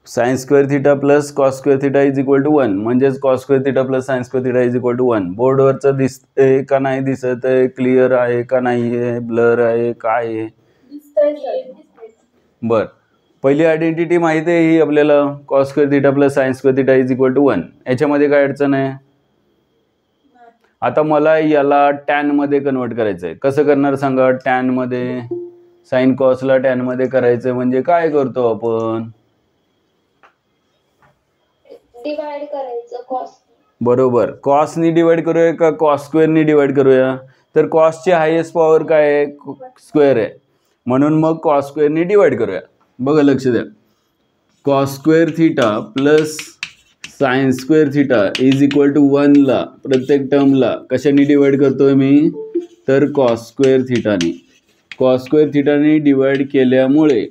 Sign square theta plus cos square theta is equal to 1, म्हणजेच cos square theta plus sine square theta is equal to 1. बोर्डवरचं दिसतंय का नाही दिसत आहे, क्लिअर आहे का नाही आहे, ब्लर आहे काय आहे? बर, पहिली आयडेंटिटी माहिती आहे ही आपल्याला, cos square theta plus sine square theta is equal to 1. याच्यामध्ये काय अडचण आहे? आता मला याला टॅन मध्ये कन्वर्ट करायचं आहे. कसं करणार सांगा? टॅन मध्ये साइन कॉसला टॅन मध्ये करायचं म्हणजे काय करतो आपण? डिवाइड करायचं कॉस. बरोबर, कॉसनी डिवाइड करूया का कॉस स्क्वेअरनी डिवाइड करूया? तर कॉसची हायेस्ट पॉवर काय आहे? स्क्वेअर आहे, म्हणून मग कॉस स्क्वेअरनी डिवाइड करूया. बघा लक्ष द्या, cos square theta plus sine square theta is equal to 1 ला प्रत्येक टर्मला कशाने डिवाइड करतोय मी? तर कॉस स्क्वेअर थिटाने. कॉस स्क्वेअर थिटाने डिवाइड केल्यामुळे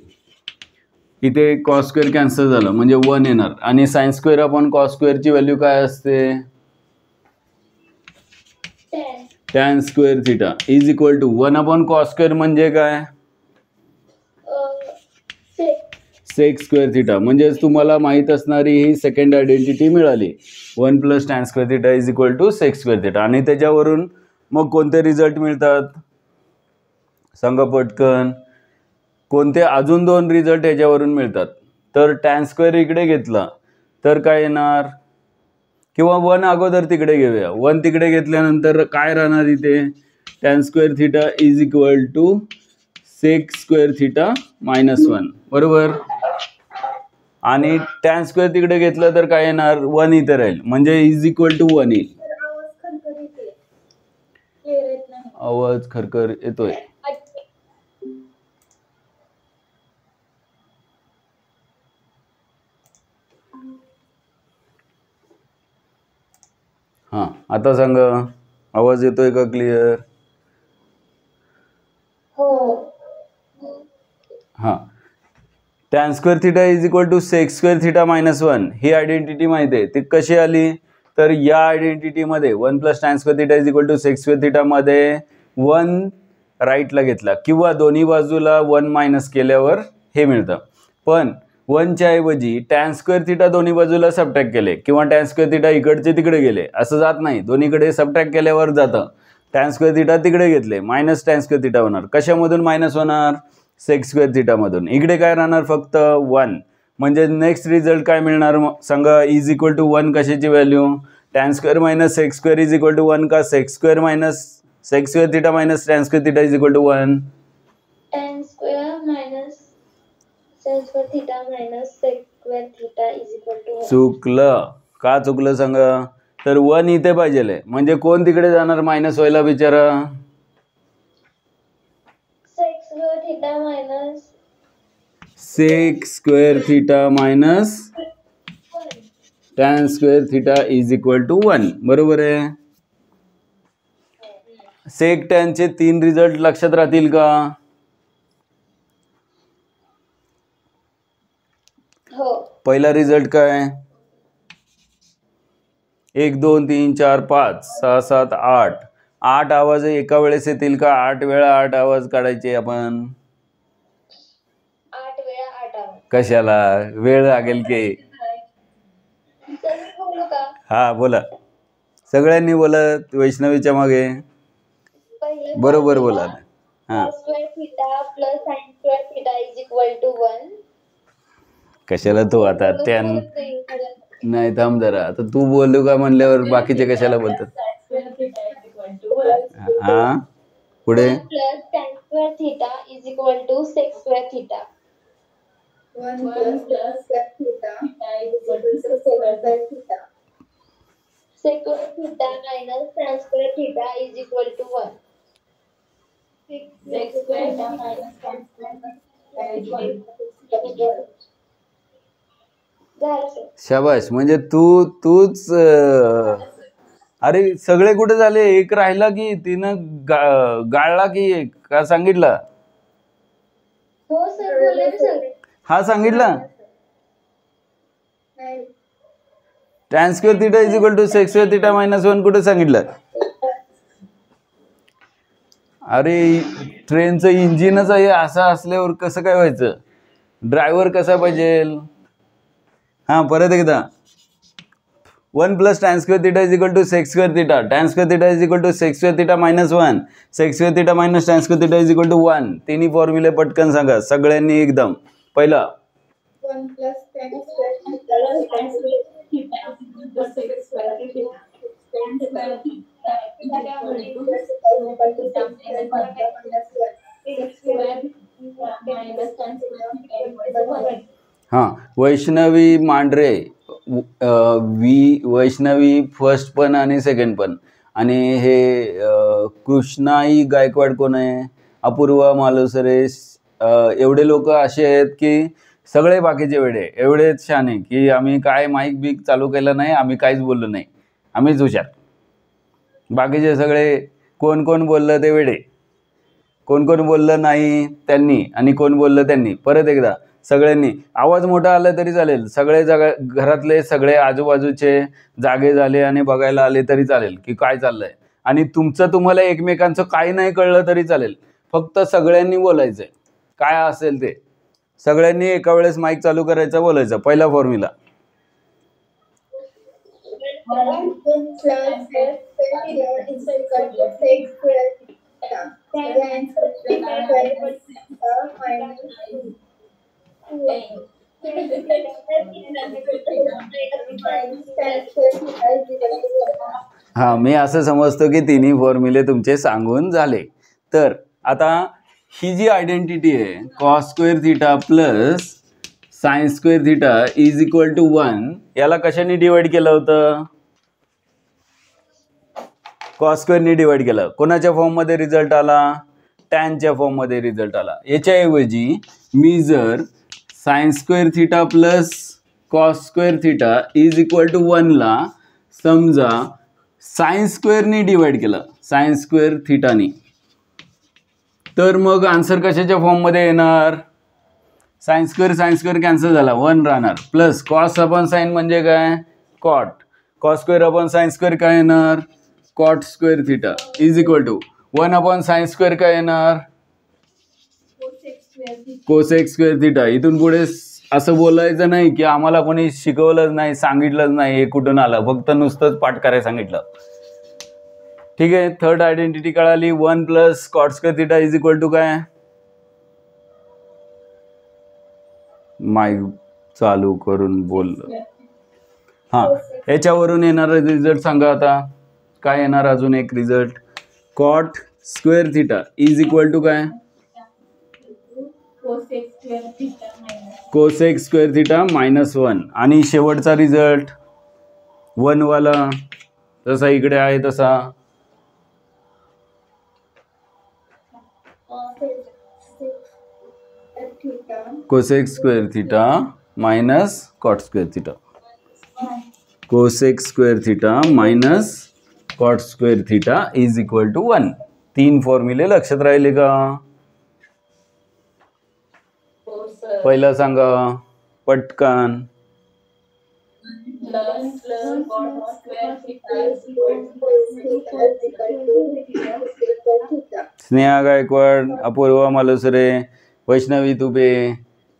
इथे कॉस स्क्वेअर कॅन्सल झालं म्हणजे 1 येणार, आणि साइन स्क्वेअर अपॉन कॉस स्क्वेअरची व्हॅल्यू काय असते? Tan square theta is equal to 1 upon cos square म्हणजे काय? Sec square theta. म्हणजेच तुम्हाला माहित असणारी ही सेकंड आयडेंटिटी मिळाली, 1 plus tan square theta is equal to sec square theta. आणि त्याच्यावरून मग कोणते रिझल्ट मिळतात सांगा पटकन? कोणते अजून 2 रिझल्ट याच्यावरून मिळतात. तर टॅन स्क्वेअर इकडे घेतला तर काय येणार, किंवा 1 अगोदर तिकडे घेऊया. 1 तिकडे घेतल्यानंतर काय राहणार इथे? Tan square theta is equal to sec square theta minus 1, बरोबर. आणि टॅन स्क्वेअर तिकडे घेतलं तर काय येणार? 1 इथे राहील म्हणजे इज इक्वल टू 1 येईल. आवाज खरखर येतोय. हां, आता सांगा, आवाज येतोय का क्लिअर? हो. हां, tan square theta is equal to sec square theta minus 1 ही आयडेंटिटी माहिती आहे. ती कशी आली? तर या आयडेंटिटीमध्ये 1 plus tan square theta is equal to sec square थिटामध्ये 1 राईटला घेतला किंवा दोन्ही बाजूला 1 मायनस केल्यावर हे मिळतं. पण 1च्या ऐवजी टॅन स्क्वेअर थिटा दोन्ही बाजूला सबट्रॅक्ट केले किंवा टॅन स्क्वेअर थिटा इकडचे तिकडे गेले असं जात नाही, दोन्हीकडे सबट्रॅक्ट केल्यावर जातं. टॅन स्क्वेअर थिटा तिकडे घेतले मायनस टॅन स्क्वेअर थिटा होणार. कशामधून मायनस होणार? सेक स्क्वेअर थिटामधून. इकडे काय राहणार? फक्त 1. म्हणजे नेक्स्ट रिझल्ट काय मिळणार सांगा? इज इक्वल टू 1 कशाची value? Tan square minus sec square is equal to 1 का sec square minus sec square theta minus tan square theta is equal to 1? Tan square minus sec square theta minus sec square theta is equal to 1. चुकलं. का चुकलं सांगा? तर 1 इथे पाहिजे, म्हणजे कोण तिकडे जाणार मायनस व्हायला बिचारा? Sec square theta minus sec square theta minus tan square theta is equal to 1, बरोबर आहे. सेक टॅनचे 3 रिझल्ट लक्षात राहतील का? हो. पहिला रिझल्ट काय? 1 2 3 4 5 6 7 8 8 आवाज एका वेळेस येतील का? 8 वेळा 8 आवाज काढायचे आपण. 8 वेळा 8 आवाज. कशाला? वेळ लागेल की. बोलू का? हा बोला, सगळ्यांनी बोलत वैष्णवीच्या मागे. बरोबर बोला. हां, cos square theta plus sine square theta is equal to 1. कशाला तू आता टॅन नाही, थांब जरा. आता तू बोलू का म्हणल्यावर बाकीचे कशाला बोलतात? हा पुढे plus tan square theta is equal to sec square theta. 1 plus sec theta is equal to sec square theta. Sec square theta minus tan square theta is equal to 1. Sec square theta minus tan square theta is equal to 1. शाबाश. म्हणजे तूच अरे सगळे कुठे झाले? एक राहिला की तिनं गाळला की एक का सांगितला? हो सर, बोलले सर. हा सांगितला. Tan square theta is equal to sec square theta minus 1 कुठे सांगितलं? अरे ट्रेनचं इंजिनच आहे, असं असल्यावर कसं काय व्हायचं? ड्रायव्हर कसा पाहिजे? हां परत एकदा 1 plus tan square theta is equal to sec square theta, tan square theta is equal to sec square theta minus 1, sec square theta minus tan square theta is equal to 1. तिन्ही फॉर्म्युले पटकन सांगा सगळ्यांनी एकदम. पहिला 1 plus tan square theta tan square theta is equal to sec square theta. Tan square theta is equal to sec square theta minus 1. Sec square theta minus tan square theta is equal to 1. हां Vaishnavi Mandhare, Vaishnavi first पण आणि second पण, आणि हे कृष्णाई गायकवाड कोण आहे, अपूर्वा मालुसरे, एवढे लोक असे आहेत की सगळे बाकीचे वेडे एवढेच शाने की आम्ही काय माईक बिक चालू केलं नाही, आम्ही काहीच बोललो नाही, आम्हीच हुशार. बाकीचे सगळे कोण कोण बोललं ते वेडे, कोण कोण बोललं नाही त्यांनी आणि कोण बोललं त्यांनी. परत एकदा सगळ्यांनी आवाज मोठा आला तरी चालेल, सगळे घरातले सगळे आजूबाजूचे जागे झाले आणि बघायला आले तरी चालेल की काय चाललंय, आणि तुम्हाला एकमेकांचं काही नाही कळलं तरी चालेल, फक्त सगळ्यांनी बोलायचंय काय असेल ते, सगळ्यांनी एका वेळेस माईक चालू करायचा, बोलायचं. पहिला formula 1 plus tan square theta is equal to sec square theta. Tan square theta minus 2. हां मी असं समजतो की तिन्ही फॉर्म्युले तुमचे सांगून झाले. तर आता ही जी आयडेंटिटी आहे cos square theta plus sine square theta is equal to 1, याला कशाने डिवाइड केलं होतं, कॉस स्क्वेअरने डिवाइड केलं. कोणाच्या फॉर्ममध्ये रिझल्ट आला, टॅनच्या फॉर्ममध्ये रिझल्ट आला. याच्याऐवजी मी जर sine square theta plus cos square theta is equal to 1ला समजा साइन स्क्वेअरनी डिवाइड केलं, साइन स्क्वेअर थिटानी, तर मग आन्सर कशाच्या फॉर्ममध्ये येणार, साइन स्क्वेअर कॅन्सल झाला, 1 राहणार, प्लस कॉस अपॉन साइन म्हणजे काय, cot, cos square upon sine square काय येणार, cot square theta is equal to 1 upon sine square काय येणार, कोसेक स्क्वेअर थिटा. इथून पुढे असं बोलायचं नाही की आम्हाला कोणी शिकवलंच नाही, सांगितलंच नाही, हे कुठून आलं, फक्त नुसतंच पाठ करायला सांगितलं. ठीक आहे. थर्ड आयडेंटिटी कळाली, 1 plus cot square theta is equal to काय, माईक चालू करून बोललं. हां याच्यावरून येणारा रिझल्ट सांगा आता काय येणार, अजून एक result, cot square theta is equal to काय, कोसेक स्क्वेअर थिटा मायनस 1, आणि शेवटचा रिझल्ट 1 वाला जसा इकडे आहे तसा cosec square theta minus cot square theta, cosec square theta minus cot square theta is equal to 1. 3 फॉर्म्युले लक्षात राहिले का, पहिला सांगा पटकन, स्नेहा गायकवाड, अपूर्वा मालुसरे, वैष्णवी तुबे,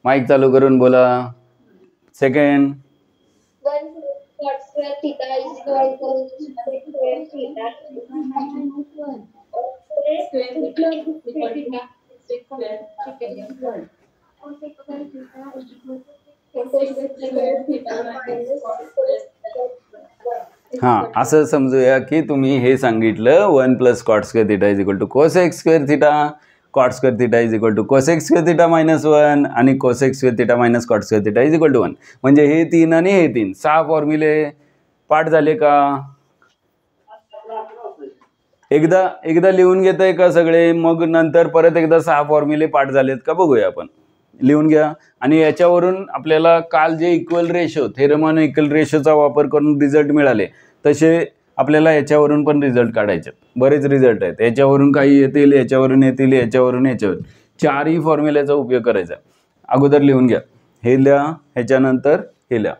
माईक चालू करून बोला. Second 1 cot square theta is equal to sec square theta minus 1. Square theta is equal to sec square theta is equal to cosec square theta is equal to cosec square theta minus cot square theta. हां असं समजूया की तुम्ही हे सांगितलं 1 plus cot square theta is equal to cosec square theta, cot square theta is equal to cosec square theta minus 1 आणि cosec square theta minus cot square theta is equal to 1. म्हणजे हे 3 आणि हे 3 6 फॉर्म्युले पाठ झाले का, एकदा लिहून घेताय का सगळे, मग नंतर परत एकदा 6 फॉर्म्युले पाठ झालेत का बघूया आपण, लिहून घ्या. आणि याच्यावरून आपल्याला काल J equal ratio, theorem equal रेशोचा वापर करून रिझल्ट मिळाले तसे आपल्याला याच्यावरून पण रिझल्ट काढायचे. बरेच रिझल्ट आहेत, याच्यावरून काही येतील, याच्यावरून येतील, याच्यावरून 4ही फॉर्म्युल्याचा उपयोग करायचा. अगोदर लिहून घ्या, हे लिहा, ह्याच्यानंतर हे लिहा.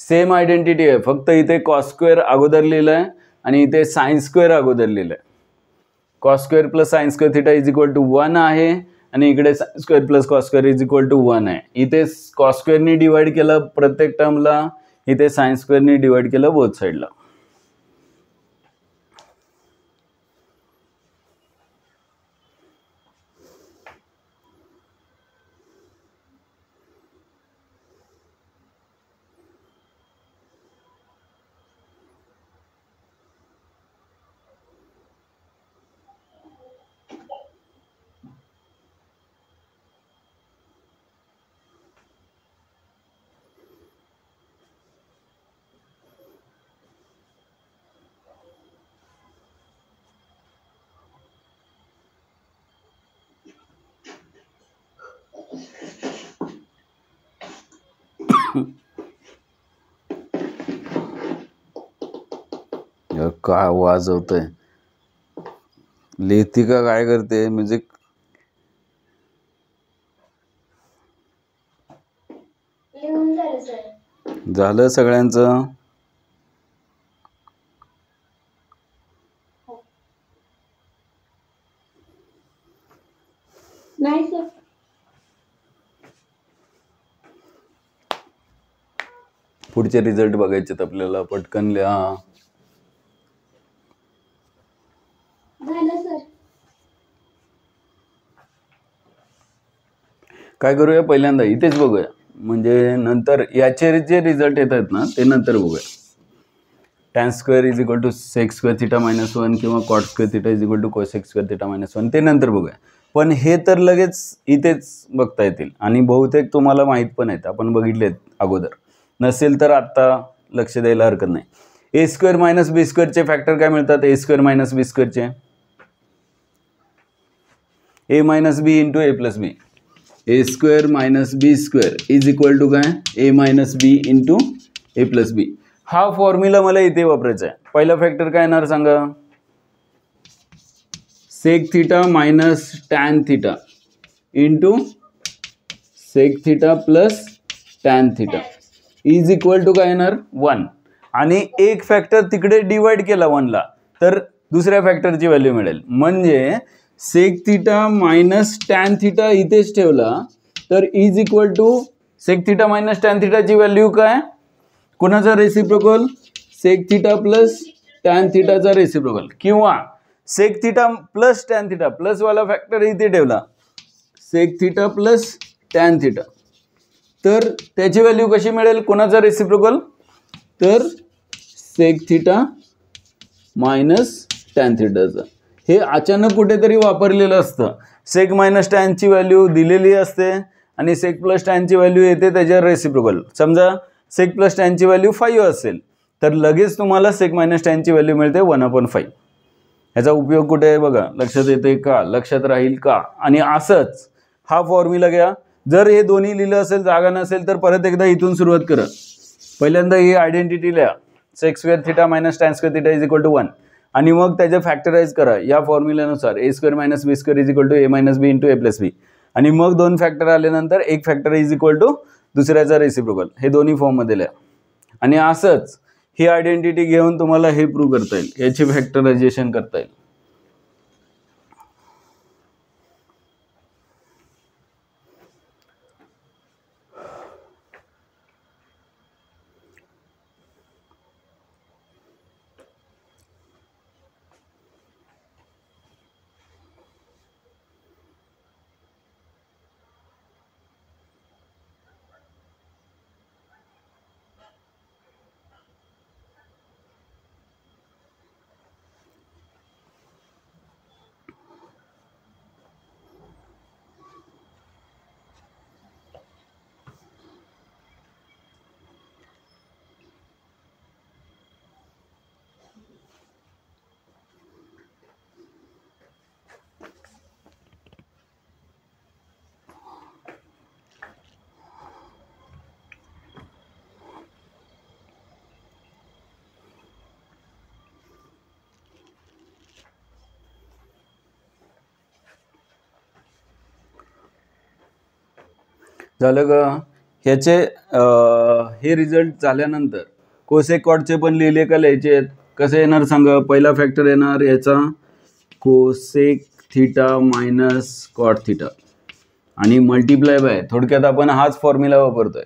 सेम आयडेंटिटी आहे, फक्त इथे कॉस स्क्वेअर अगोदर लिहिलं आहे आणि इथे साइन स्क्वेअर अगोदर लिहिलं आहे. Cos square plus sine square theta is equal to 1 आहे आणि इकडे sine square plus cos square is equal to 1 आहे. इथे कॉस स्क्वेअरनी डिवाइड केलं प्रत्येक टर्मला, इथे साइन स्क्वेअरनी डिवाइड केलं बोथ साईडला. काय वाजवतंय, लिहिती का काय करते म्युझिक? झालं सगळ्यांचं? नाही सर. पुढचे रिझल्ट बघायचे आपल्याला, पटकन लिहा. झालं सर. काय करूया, पहिल्यांदा इथेच बघूया, म्हणजे नंतर याचे जे रिझल्ट येत आहेत ना ते नंतर बघूया. Tan square is equal to sec square theta minus 1 किंवा cot square theta is equal to cosec square theta minus 1 ते नंतर बघूया. पण हे तर लगेच इथेच बघता येतील आणि बहुतेक तुम्हाला माहीत पण आहेत, आपण बघितलेत अगोदर. नसेल तर आत्ता लक्ष द्यायला हरकत नाही. ए स्क्वेअर मायनस बी स्क्वेअरचे फॅक्टर काय मिळतात? ए स्क्वेअर मायनस बी स्क्वेअरचे A minus B into A plus B. A square minus B square is equal to काय? A minus B into A plus B. हा formula मला इथे वापरायचा आहे. पहिला फॅक्टर काय येणार सांगा? Sec theta minus tan theta into sec theta plus tan theta is equal to काय येणार? 1. आणि एक फॅक्टर तिकडे डिवाइड केला 1ला तर दुसऱ्या फॅक्टरची व्हॅल्यू मिळेल. म्हणजे sec theta minus tan theta इथेच ठेवला तर is equal to sec theta minus tan थिटाची व्हॅल्यू काय? कोणाचा reciprocal? Sec theta plus tan थिटाचा रेसिप्रोकल. किंवा sec theta plus tan theta plus वाला फॅक्टर इथे ठेवला, sec theta plus tan theta, तर त्याची व्हॅल्यू कशी मिळेल? कोणाचा रेसिप्रोकल? तर सेक थिटा मायनस टॅन थिटाचा. हे अचानक कुठेतरी वापरलेलं असतं. सेक मायनस टॅनची व्हॅल्यू दिलेली असते आणि सेक प्लस टॅनची व्हॅल्यू येते त्याच्या रेसिप्रोकल. समजा सेक प्लस टॅनची व्हॅल्यू 5 असेल तर लगेच तुम्हाला सेक मायनस टॅनची व्हॅल्यू मिळते 1/5. ह्याचा उपयोग कुठे आहे बघा, लक्षात येते का? लक्षात राहील का? आणि असंच हा फॉर्म्युला घ्या. जर हे दोन्ही लिहिलं असेल, जागा नसेल तर परत एकदा इथून सुरुवात करा. पहिल्यांदा ही आयडेंटिटी लिहा, sec square theta minus tan square theta is equal to 1. आणि मग त्याचे फॅक्टराइज करा या फॉर्म्युल्यानुसार. A square minus B square is equal to A minus B into A plus B. आणि मग 2 फॅक्टर आल्यानंतर एक फॅक्टर इज इक्वल टू दुसऱ्याचा रेसिप्रोकल. हे दोन्ही फॉर्ममध्ये लिहा. आणि असंच ही आयडेंटिटी घेऊन तुम्हाला हे प्रूव्ह करता येईल, याची फॅक्टरायझेशन करता येईल. झालं का? ह्याचे हे रिझल्ट झाल्यानंतर कोसेक कॉटचे पण लिहिले का लिहायचे आहेत? कसे येणार सांगा? पहिला फॅक्टर येणार याचा cosec theta minus cot theta. आणि मल्टिप्लाय बाय, थोडक्यात आपण हाच फॉर्म्युला वापरतोय,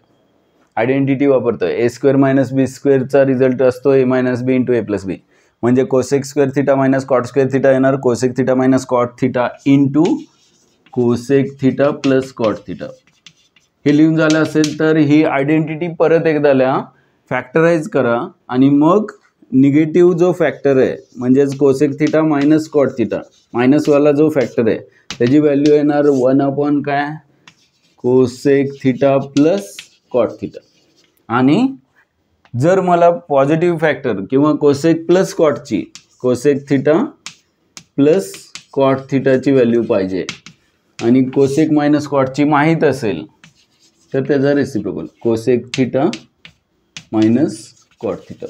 आयडेंटिटी वापरतोय. ए स्क्वेअर मायनस बी स्क्वेअरचा रिझल्ट असतो A minus B into A plus B. म्हणजे cosec square theta minus cot square theta येणार cosec theta minus cot theta into cosec theta plus cot theta. हे लिहून झालं असेल तर ही आयडेंटिटी परत एकदा लिहा, फॅक्टराइज करा आणि मग निगेटिव्ह जो फॅक्टर आहे म्हणजेच cosec theta minus cot theta, मायनसवाला जो फॅक्टर आहे त्याची व्हॅल्यू येणार 1 काय cosec theta plus cot theta. आणि जर मला पॉझिटिव्ह फॅक्टर किंवा कोसेक प्लस कॉटची, कोसेक थिटा प्लस कॉट थिटाची व्हॅल्यू पाहिजे आणि कोसेक मायनस कॉटची माहीत असेल तर त्याचा reciprocal cosec theta minus cot theta.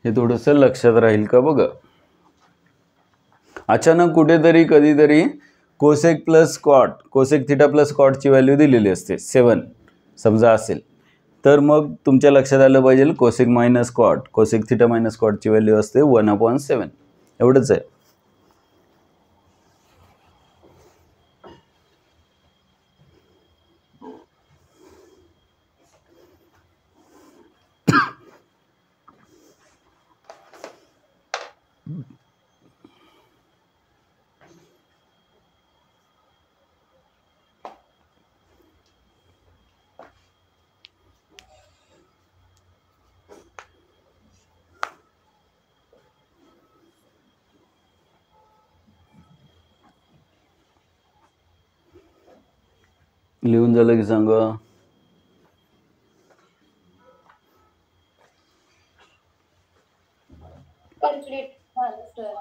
हे थोडंसं लक्षात राहील का बघा. अचानक कुठेतरी कधीतरी cosec plus cot, cosec theta plus कॉटची व्हॅल्यू दिलेली असते 7 समजा असेल, तर मग तुमच्या लक्षात आलं पाहिजे cosec minus cot, cosec theta minus कॉटची व्हॅल्यू असते 1/7. एवढंच आहे. लिहून झालं की सांगा. कंप्लीट झालं सर.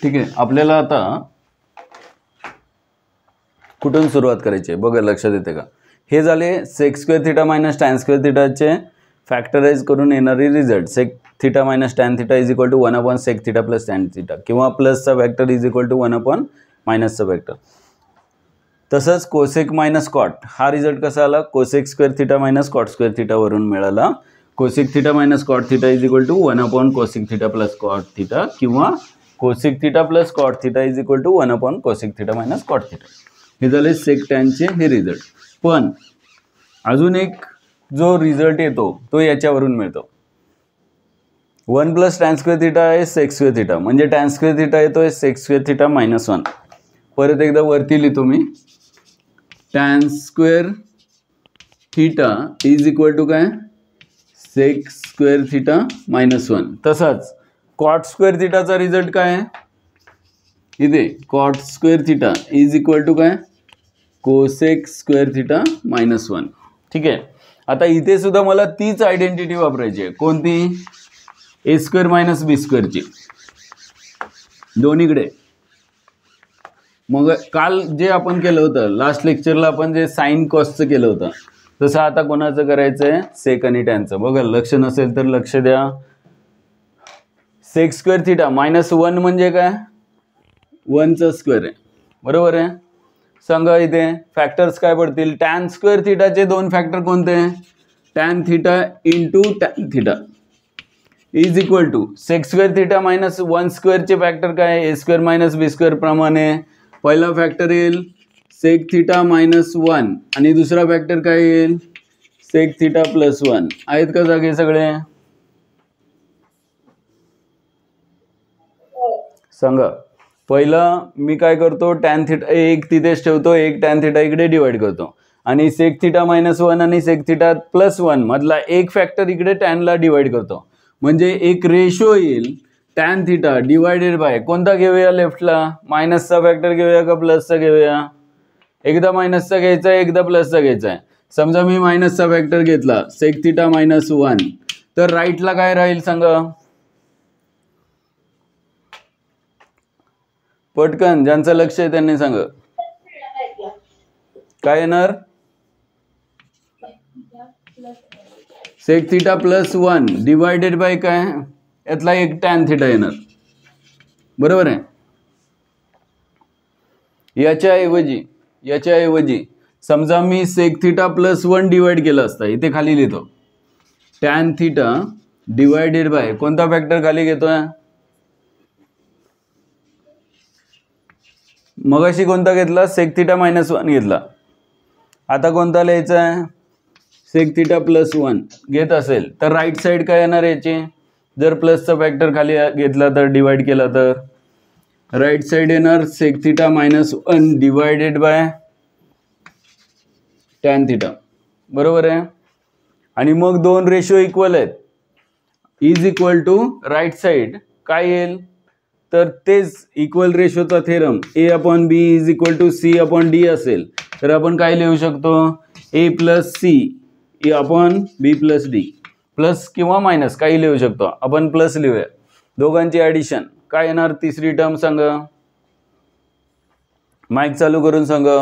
ठीक आहे. आपल्याला आता कुठून सुरुवात करायची आहे बघा, लक्षात येते का. हे झाले sec square theta minus tan square थिटाचे फॅक्टराइज करून येणारी result. Sec theta minus tan theta is equal to 1/सेक थिटा प्लस टॅन थिटा किंवा प्लसचा फॅक्टर इज इक्वल टू 1 मायनसचा फॅक्टर. तसंच कोसेक मायनस कॉट हा रिझल्ट कसा आला, cosec square theta minus cot square थिटावरून मिळाला. Cosec theta minus cot theta is equal to 1 cosec theta plus cot theta किंवा cosec theta plus cot theta is equal to 1 cosec theta minus cot theta. हे झाले सेक टॅनचे हे result. पण अजून एक जो रिझल्ट येतो तो याच्यावरून मिळतो. 1 प्लस टॅन स्क्वेअर थिटा आहे सेक स्क्वेअर थिटा, म्हणजे टॅन स्क्वेअर थिटा येतोय सेक स्क्वेअर थिटा मायनस 1. परत एकदा वरती लिहितो मी, tan square theta is equal to काय सेक स्क्वेअर थिटा मायनस 1. तसाच कॉट स्क्वेअर थिटाचा रिझल्ट काय आहे इथे, cot square theta is equal to काय कोसेक स्क्वेअर थिटा मायनस 1. ठीक आहे. आता इथे सुद्धा मला तीच आयडेंटिटी वापरायची आहे. कोणती, ए स्क्वेअर मायनस बी स्क्वेअरची दोन्हीकडे. मग काल जे आपण केलं होतं लास्ट लेक्चरला आपण जे साइन कॉसचं केलं होतं तसं आता कोणाचं करायचं आहे, सेक आणि टॅनचं. बघा लक्ष नसेल तर लक्ष द्या. सेक स्क्वेअर थिटा मायनस 1 म्हणजे काय 1चा स्क्वेअर आहे, बरोबर आहे. सांगा इथे फॅक्टर्स काय पडतील. टॅन स्क्वेअर थिटाचे दोन फॅक्टर कोणते, tan theta into tan theta is equal to sec square theta minus 1 स्क्वेअरचे फॅक्टर काय, A square minus B square प्रमाणे पहिला फॅक्टर येईल सेक थिटा मायनस 1 आणि दुसरा फॅक्टर काय येईल सेक थिटा प्लस 1. आहेत का जागे सगळे, सांगा. पहिला मी काय करतो, टॅन थिटा एक तिथेच ठेवतो, एक टॅन थिटा इकडे डिवाइड करतो आणि सेक थिटा मायनस 1 आणि सेक थिटा प्लस 1 मधला एक फॅक्टर इकडे टॅनला डिवाइड करतो. म्हणजे एक रेशो येईल टॅन थिटा डिवायडेड बाय कोणता घेऊया लेफ्टला, मायनसचा फॅक्टर घेऊया का प्लसचा घेऊया. एकदा मायनसचा घ्यायचा आहे एकदा प्लसचा घ्यायचा आहे. समजा मी मायनसचा फॅक्टर घेतला सेक थिटा मायनस 1 तर राईटला काय राहील सांगा पटकन, ज्यांचं लक्ष आहे त्यांनी सांगा काय येणार. Sec theta plus 1 divided by काय यातला एक टॅन थिटा येणार, बरोबर आहे. याच्याऐवजी समजा मी सेक थिटा प्लस 1 डिवाइड केलं असतं, इथे खाली लिहितो टॅन थिटा डिवायडेड बाय कोणता फॅक्टर खाली घेतोय, मगाशी कोणता घेतला, सेक थिटा मायनस 1 घेतला, आता कोणता लिहायचा आहे, सेक थिटा प्लस 1 घेत असेल तर राईट साईड काय येणार याची, जर प्लसचा फॅक्टर खाली घेतला तर डिवाइड केला तर राईट साईड येणार sec theta minus 1 divided by tan theta, बरोबर आहे. आणि मग दोन रेशो इक्वल आहेत, is equal to right side काय येईल, तर तेच इक्वल रेशोचा theorem A upon B is equal to C upon D असेल तर आपण काय लिहू शकतो, A plus C A upon B plus D, plus किंवा मायनस काही लिहू शकतो, आपण प्लस लिहूया. दोघांची ॲडिशन काय येणार, तिसरी टर्म सांगा, माईक चालू करून सांगा.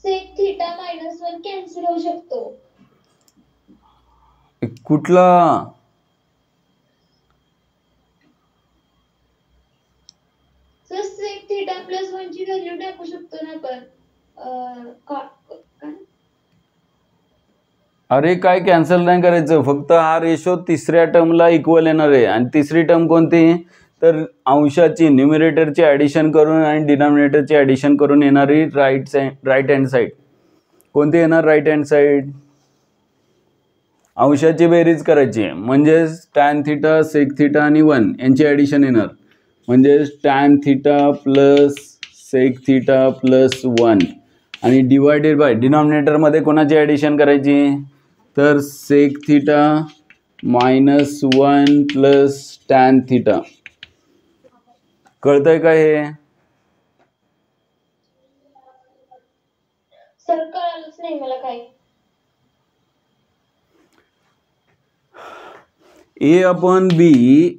सेक थिटा मायनस 1 कॅन्सल होऊ शकतो. कुठला, सर सेक थिटा प्लस 1 ची व्हॅल्यू टाकू शकतो ना आपण, अरे काय कॅन्सल नाही करायचं, फक्त हा रेशो तिसऱ्या टर्मला इक्वल येणार आहे. आणि तिसरी टर्म कोणती, तर अंशाची न्यूमरेटरची ॲडिशन करून आणि डिनॉमिनेटरची ॲडिशन करून येणारी राईट हँड साईड कोणती येणार, राईट हँड साईड अंशाची बेरीज करायची म्हणजेच टॅन थिटा सेक थिटा आणि 1 यांची ॲडिशन येणार, म्हणजेच tan theta plus sec theta plus 1 आणि डिवायडेड बाय डिनॉमिनेटरमध्ये कोणाची ॲडिशन करायची, तर sec theta minus 1 plus tan theta. कळतंय का हे, सर कळलंच नाही मला काय. A upon B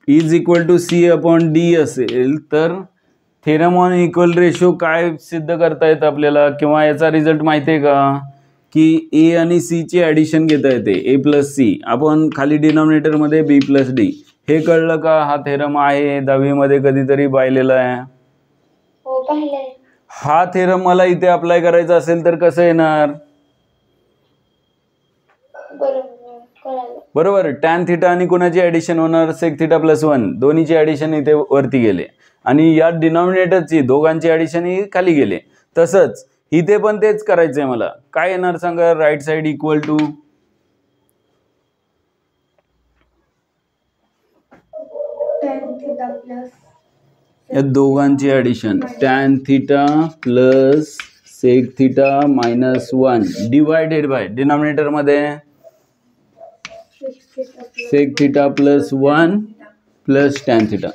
is equal to C upon D असेल तर थेरम ऑन इक्वल रेशो काय सिद्ध करता येतं आपल्याला, किंवा याचा रिझल्ट माहिती आहे का, की ए आणि सी ची ॲडिशन घेता येते, ए प्लस सी आपण खाली डिनॉमिनेटरमध्ये बी प्लस डी. हे कळलं का, हा थेरम आहे 10वीमध्ये कधीतरी पाहिलेला आहे, हो पाहिलंय. हा थेरम मला इथे अप्लाय करायचा असेल तर कसं येणार, बरोबर, टॅन थिटा आणि कोणाची ॲडिशन होणार, सेक थिटा प्लस 1 दोन्हीची ॲडिशन इथे वरती गेले आणि या डिनॉमिनेटरची दोघांची ॲडिशन ही खाली गेले. तसंच इथे पण तेच करायचंय मला, काय येणार सांगा, राईट साईड इक्वल टू या दोघांची addition tan theta plus sec theta minus 1 divided by डिनॉमिनेटरमध्ये sec theta plus 1 plus tan theta.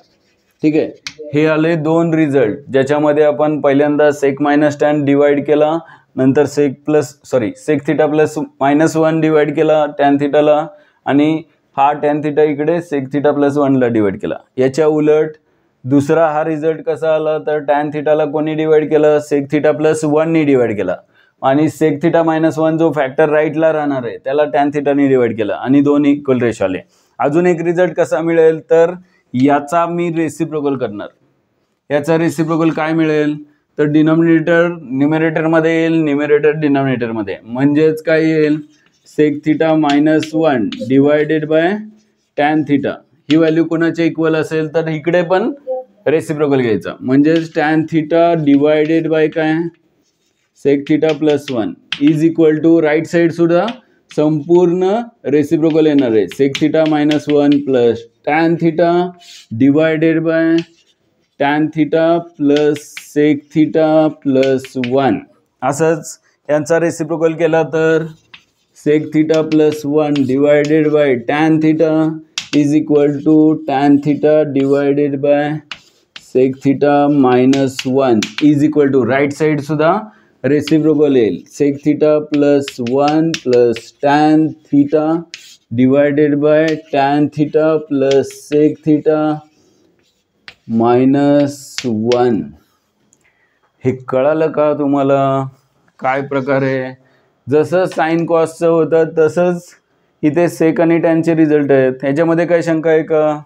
ठीक आहे, हे आले दोन रिझल्ट ज्याच्यामध्ये आपण पहिल्यांदा सेक मायनस टॅन डिवाइड केला, नंतर sec theta plus minus 1 divide केला टॅन थिटाला आणि हा टॅन थिटा इकडे सेक थिटा प्लस 1 ला डिवाइड केला. याच्या उलट दुसरा हा रिझल्ट कसा आला, तर टॅन थिटाला कोणी डिवाइड केलं, सेक थिटा प्लस 1 नी डिवाइड केला आणि सेक थिटा मायनस 1 जो फॅक्टर राईटला राहणार आहे त्याला टॅन थिटाने डिवाइड केलं आणि दोन इक्वल रेशो आले. अजून एक रिझल्ट कसा मिळेल, तर याचा मी रेसिप्रोकल करणार. याचा रेसिप्रोकल काय मिळेल, तर डिनॉमिनेटर न्यूमरेटरमध्ये येईल, न्यूमरेटर डिनॉमिनेटरमध्ये, म्हणजेच काय येईल, sec theta minus 1 divided by tan theta. ही व्हॅल्यू कोणाच्या इक्वल असेल तर इकडे पण रेसिप्रोकल घ्यायचा, म्हणजेच टॅन थिटा डिवायडेड बाय काय, sec theta plus 1 is equal to right side सुद्धा संपूर्ण रेसिप्रोकल येणार आहे, sec theta minus 1 plus tan theta divided by tan theta plus sec theta plus 1. असंच यांचा रेसिप्रोकल केला तर sec theta plus 1 divided by tan theta is equal to tan theta divided by sec theta minus 1 is equal to right side सुद्धा reciprocal येईल, sec theta plus 1 plus tan theta divided by tan theta plus sec theta minus 1. हे कळालं का तुम्हाला काय प्रकारे, जसं sign कॉसचं होतं तसंच इथे सेक आणि टॅनचे रिझल्ट आहेत. ह्याच्यामध्ये काय शंका आहे का,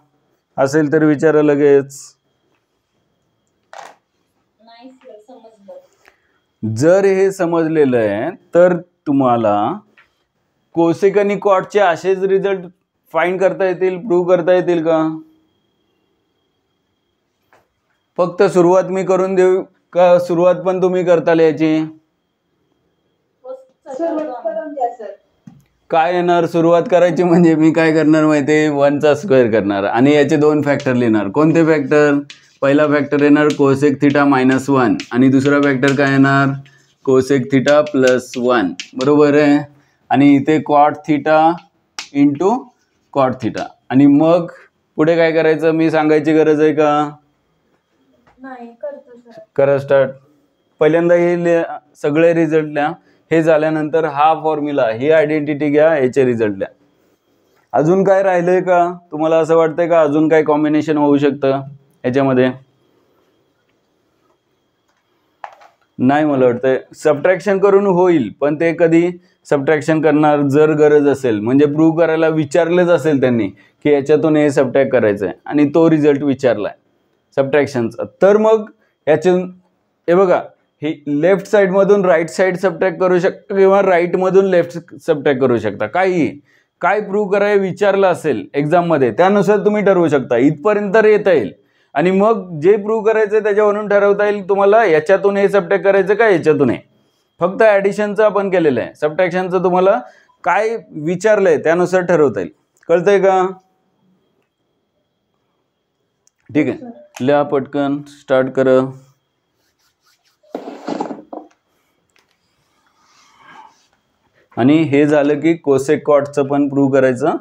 असेल तर विचारा लगेच. जर हे समजलेलं आहे तर तुम्हाला कोसेक आणि कॉटचे असेच रिझल्ट फाइंड करता येतील, प्रूव्ह करता येतील का? फक्त सुरुवात मी करून देऊ का सुरुवात पण तुम्ही करताल याची? काय येणार सुरुवात करायची म्हणजे मी काय करणार माहितीये, 1चा स्क्वेअर करणार आणि याचे 2 फॅक्टर लिहिणार. कोणते फॅक्टर? पहिला फॅक्टर येणार कोसेक थिटा -1 आणि दुसरा फॅक्टर काय येणार कोसेक थिटा +1. बरोबर आहे. आणि इथे cot theta into cot theta. आणि मग पुढे काय करायचं मी सांगायची गरज आहे का? नाही. करा स्टार्ट. पहिल्यांदा हे सगळे रिझल्ट लिहा. हे झाल्यानंतर हा फॉर्म्युला, ही आयडेंटिटी घ्या, याचे रिझल्ट लिहा. अजून काय राहिलंय का? तुम्हाला असं वाटतंय का अजून काय कॉम्बिनेशन होऊ शकतं याच्यामध्ये? नाही, मला वाटतंय सबट्रॅक्शन करून होईल, पण ते कधी सबट्रॅक्शन करणार जर गरज असेल, म्हणजे प्रूव्ह करायला विचारलेच असेल त्यांनी की याच्यातून हे सबट्रॅक्ट करायचं आहे आणि तो रिझल्ट विचारलाय सबट्रॅक्शनचा, तर मग याच्यातून हे बघा, हे लेफ्ट साइड मधून राईट साइड सबट्रॅक्ट करू शकता किंवा राईट मधून लेफ्ट सबट्रॅक्ट करू शकता. काही काय प्रूव्ह करायला विचारलं असेल एक्झाम मध्ये त्यानुसार तुम्ही ठरवू शकता. इथपर्यंत येता येईल आणि मग जे प्रूव्ह करायचं त्याच्यावरून ठरवता येईल तुम्हाला याच्यातून हे सबट्रॅक्ट करायचं का याच्यातून हे. फक्त ऍडिशनचं आपण केलेलं आहे, सबट्रॅक्शनचं तुम्हाला काय विचारलंय त्यानुसार ठरवता येईल. कळतंय का? ठीक आहे, लिहा पटकन, स्टार्ट करा. आणि हे झालं की कोसेक कॉटचं पण प्रूव्ह करायचं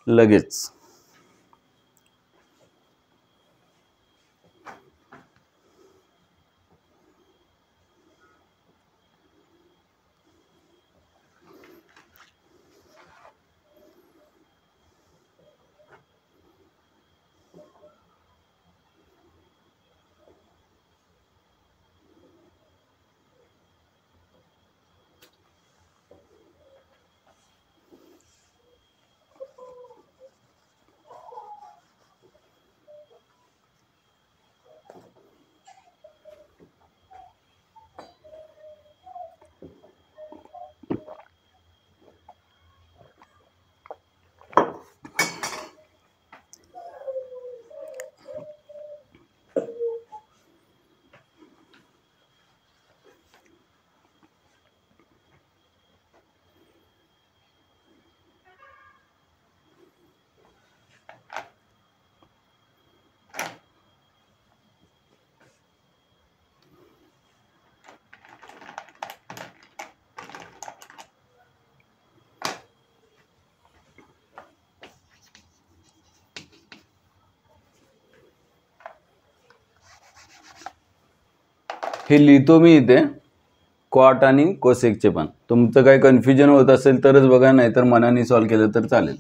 लगेच. हे लिहितो मी इथे कॉट आणि कोसेकचे पण. तुमचं काही कन्फ्युजन होत असेल तरच बघा, नाहीतर मनाने सॉल्व्ह केलं तर चालेल.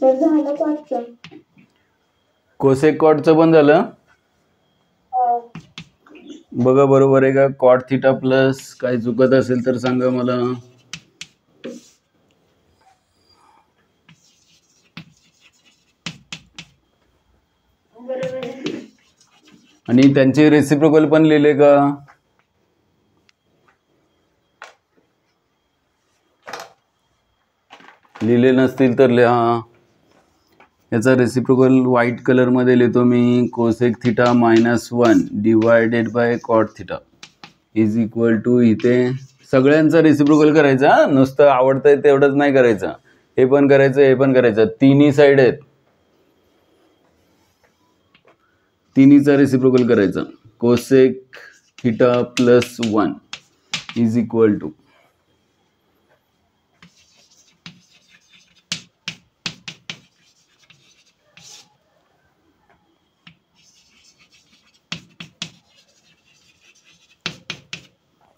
तर झालं कॉटचं. कोसेक कॉटचं पण झालं. बघा बरोबर आहे का? कॉट थिटा प्लस काही चुकत असेल तर सांगा मला. आणि त्यांचे रेसिप्रोकल पण लिहिले का? लिहिले नसतील तर लिहा. याचा रेसिप्रोकल व्हाईट कलर मध्ये लिहितो मी. Cosec theta -1 divided by cot theta is equal to, इथे सगळ्यांचा रेसिप्रोकल करायचा, नुसतं आवडतंय तेवढंच नाही करायचं. हे पण करायचं, हे पण करायचं, तिन्ही साइड आहेत, तिन्हीचा रेसिप्रोकल करायचा. Cosec theta plus 1 is equal to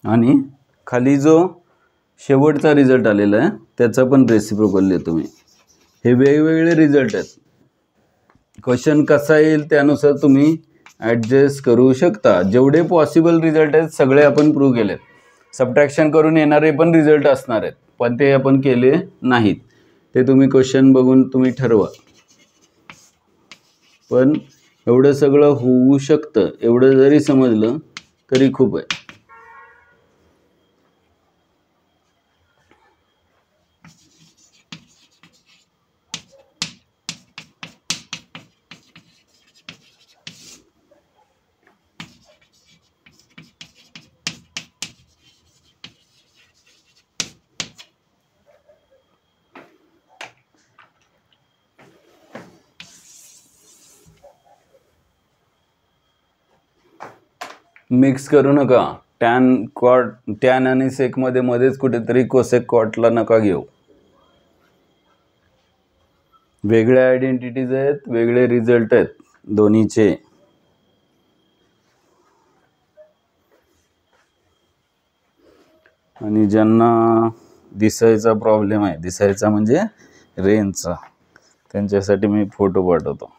आणि खाली जो शेवटचा रिझल्ट आलेला आहे त्याचा पण रेसिप्रोकल देतो मी. हे वेगवेगळे रिझल्ट आहेत. क्वेश्चन कसा येईल त्यानुसार तुम्ही ॲडजस्ट करू शकता. जेवढे पॉसिबल रिझल्ट आहेत सगळे आपण प्रूव्ह केलेत. सबट्रॅक्शन करून येणारे पण रिझल्ट असणार आहेत, पण ते आपण केले नाहीत. ते तुम्ही क्वेश्चन बघून तुम्ही ठरवा. पण एवढं सगळं होऊ शकतं, एवढं जरी समजलं तरी खूप आहे. मिक्स करू नका. टॅन आणि सेक मध्ये मध्येच कुठेतरी कोसेक कॉटला नका घेऊ. वेगळ्या आयडेंटिटीज आहेत, वेगळे रिझल्ट आहेत दोन्हीचे. आणि ज्यांना दिसायचा प्रॉब्लेम आहे, दिसायचा म्हणजे रेंजचा, त्यांच्यासाठी मी फोटो पाठवतो.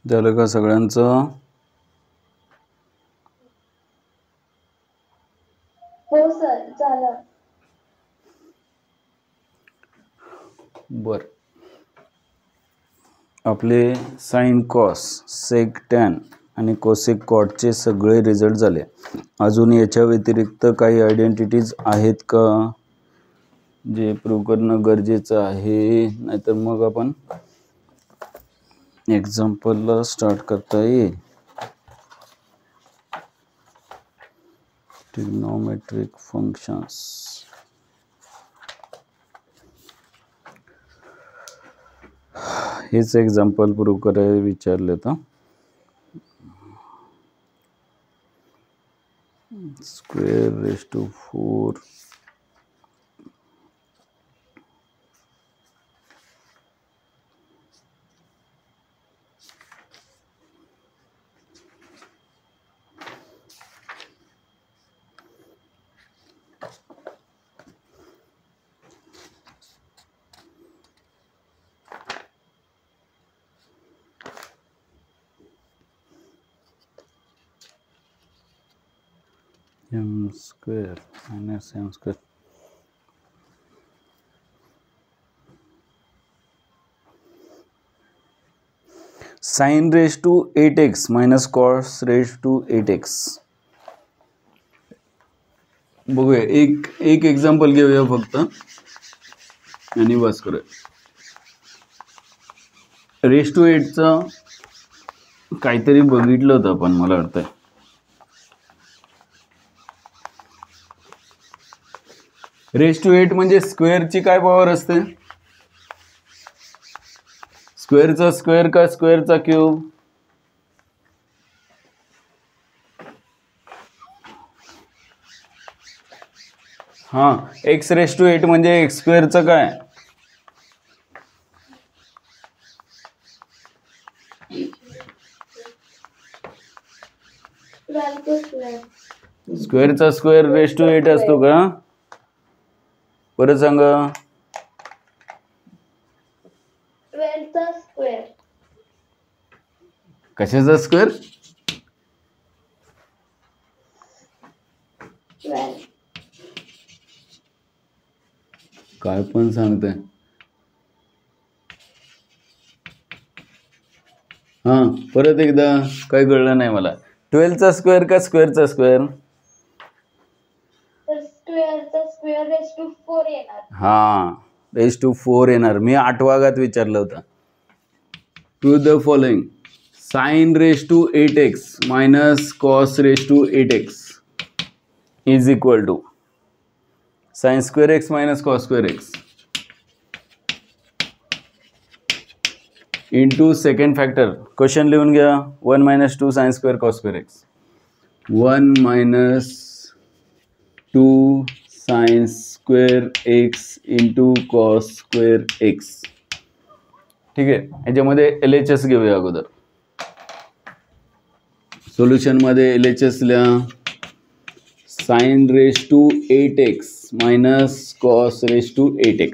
झालं का सगळ्यांचं? हो सर, झालं. बर, आपले साइन कॉस, सेक टॅन आणि कोसेक कॉटचे सगळे रिझल्ट झाले. अजून याच्या व्यतिरिक्त काही आयडेंटिटीज आहेत का जे प्रूव्ह करणं गरजेचं आहे? नाहीतर मग आपण एक्झाम्पलला स्टार्ट करता येईल. Trigonometric functions. हेच एक्झाम्पल प्रूव्ह करायला विचारले तर square raise to 4 m square minus m square. Sine raise to 8x minus cos raise to 8x. बघूया, एक एक्झाम्पल घेऊया फक्त आणि बस करूया. रेज टू 8चा काहीतरी बघितलं होतं आपण, मला वाटतंय. रेज टू 8 म्हणजे स्क्वेअरची काय पॉवर असते? स्क्वेअरचा स्क्वेअर का स्क्वेअरचा क्यूब? हा, x⁻8 म्हणजे एक्स स्क्वेअरचं काय? स्क्वेअरचा स्क्वेअर ⁻8 असतो का? परत सांगा. 12 चा स्क्वेअर. कशाचा स्क्वेअर? 12. काय पण सांगताय. हा, परत एकदा. काही कळलं नाही मला. 12 चा स्क्वेअर का स्क्वेअरचा स्क्वेअर? तर स्क्वेअरचा स्क्वेअर ⁻4 येणार. हा, ⁻4 येणार. मी 8व्या घात विचारलं होतं. To the following sin ⁻8x minus cos ⁻8x is equal to sin² x minus cos² x into second factor. Question लिहून घ्या. 1 - 2 sin² cos² x. 1 - 2 sin² x into cos² x. ठीक आहे. याच्यामध्ये LHS घेऊया अगोदर. सोल्युशन मध्ये LHS लिहा. sin ⁻8x minus cos ⁻8x.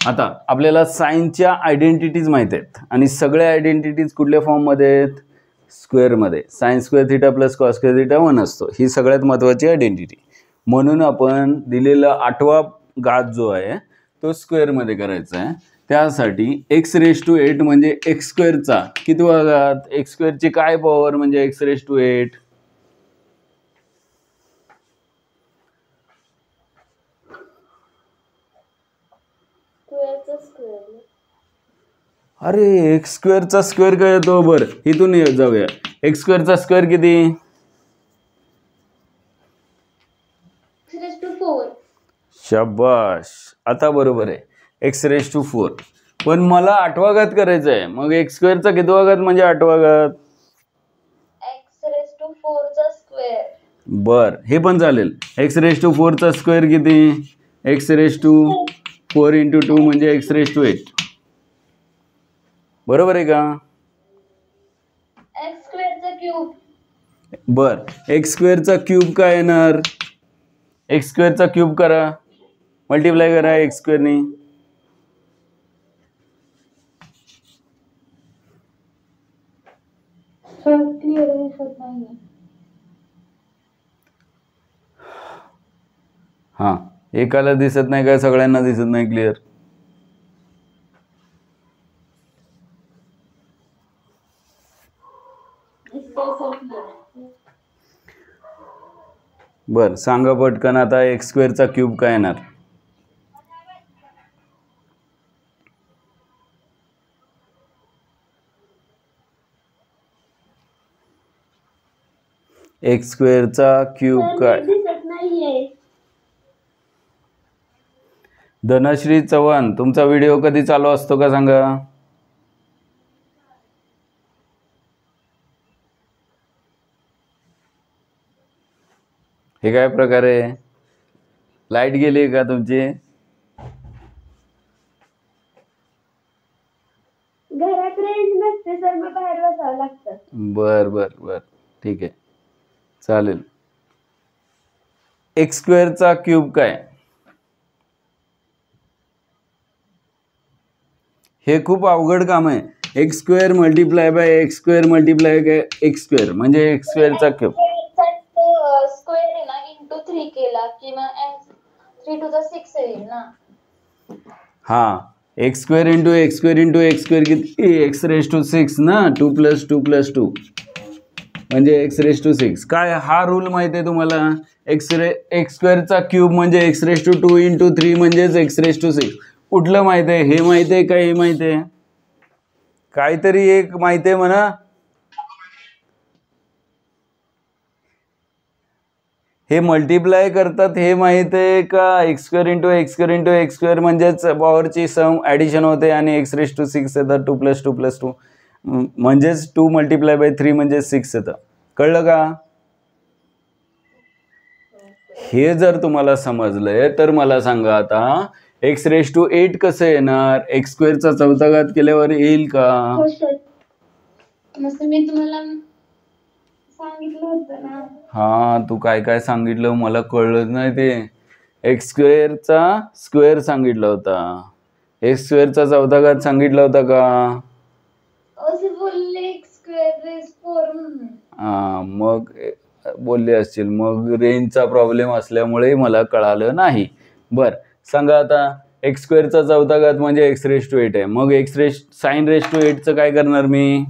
आता आपल्याला साइनच्या आयडेंटिटीज माहित आहेत आणि सगळ्या आयडेंटिटीज कुठल्या फॉर्म मध्ये आहेत? स्क्वेअर मध्ये. sin² θ प्लस cos² θ 1 असतो. ही सगळ्यात महत्त्वाची आयडेंटिटी. म्हणून आपण दिलेला 8वा घात जो आहे तो स्क्वेअर मध्ये करायचा आहे. त्यासाठी x⁻8 म्हणजे x² चा कितवा घात? x² ची काय पॉवर म्हणजे x⁻8? अरे x² चा स्क्वेअर काय येतो? बरं, इथून जाऊया. x² चा स्क्वेअर किती? x⁻4. शाबाश, आता बरोबर आहे. x⁻4. पण मला 8वा घात करायचा आहे. मग x² चा कितवा घात म्हणजे 8वा घात? x⁻4 चा स्क्वेअर. बर, हे पण चालेल. x⁻4 चा स्क्वेअर किती? x⁻4 × 2 म्हणजे x⁻8. बरोबर आहे का? x² चा क्यूब. बर, x² चा क्यूब काय येणार? x² चा क्यूब करा, मल्टिप्लाय करा x² ने. क्लिअर दिसत नाही. हा, एकाला दिसत नाही काय? सगळ्यांना दिसत नाही क्लिअर? बर, सांगा पटकन आता x² चा क्यूब काय येणार? x² चा क्यूब काय? दिसत नाहीये. धनश्री चव्हाण, तुमचा व्हिडिओ कधी चालू असतो का सांगा? हे काय प्रकार आहे? लाईट गेली का तुमची? घरात रेंज नसते सर, मग बाहेर बसावं लागतं. बर बर बर, ठीक आहे, चालेल. x² चा क्यूब काय? हे खूप अवघड काम आहे. x² multiply by x² multiply x² म्हणजे x² चा क्यूब. स्क्वेअर आहे ना, इंटू 3 केला की मग 3 to the 6 येईल ना. हा, x² × x² किती? x⁻6 ना. 2 + 2 + 2 म्हणजे x⁻6. काय हा रूल माहिती आहे तुम्हाला? x² चा क्यूब म्हणजे x⁻2 × 3 म्हणजेच x⁻6. कुठलं माहिती आहे? हे माहिती आहे का हे माहिती आहे? काहीतरी एक माहिती आहे म्हणा. हे मल्टिप्लाय करतात हे माहित आहे का? X square into x square into x square म्हणजेच पॉवरची सम ॲडिशन होते आणि एक्स रेस टू 6 येतं, 2 + 2 + 2 म्हणजेच 2 × 3 म्हणजे 6 येतं. कळलं का? हे जर तुम्हाला समजलंय तर मला सांगा आता एक्स रेस टू 8 कसं येणार? एक्स स्क्वेअरचा 4था घात केल्यावर येईल का? मी तुम्हाला सांगितलं होतं ना. हा, तू काय काय सांगितलं मला कळलं नाही. ते एक्स स्क्वेअरचा स्क्वेअर सांगितला होता, एक्स स्क्वेअरचा 4था घात सांगितला होता का? असं बोलले एक्स स्क्वेअर रेस 4 म्हणून. हा, मग बोलले असतील. मग रेंजचा प्रॉब्लेम असल्यामुळे मला कळालं नाही. बर, सांगा आता एक्स स्क्वेअरचा 4था घात म्हणजे एक्स रेस टू 8 आहे. मग साइन रेस टू 8चं काय करणार मी?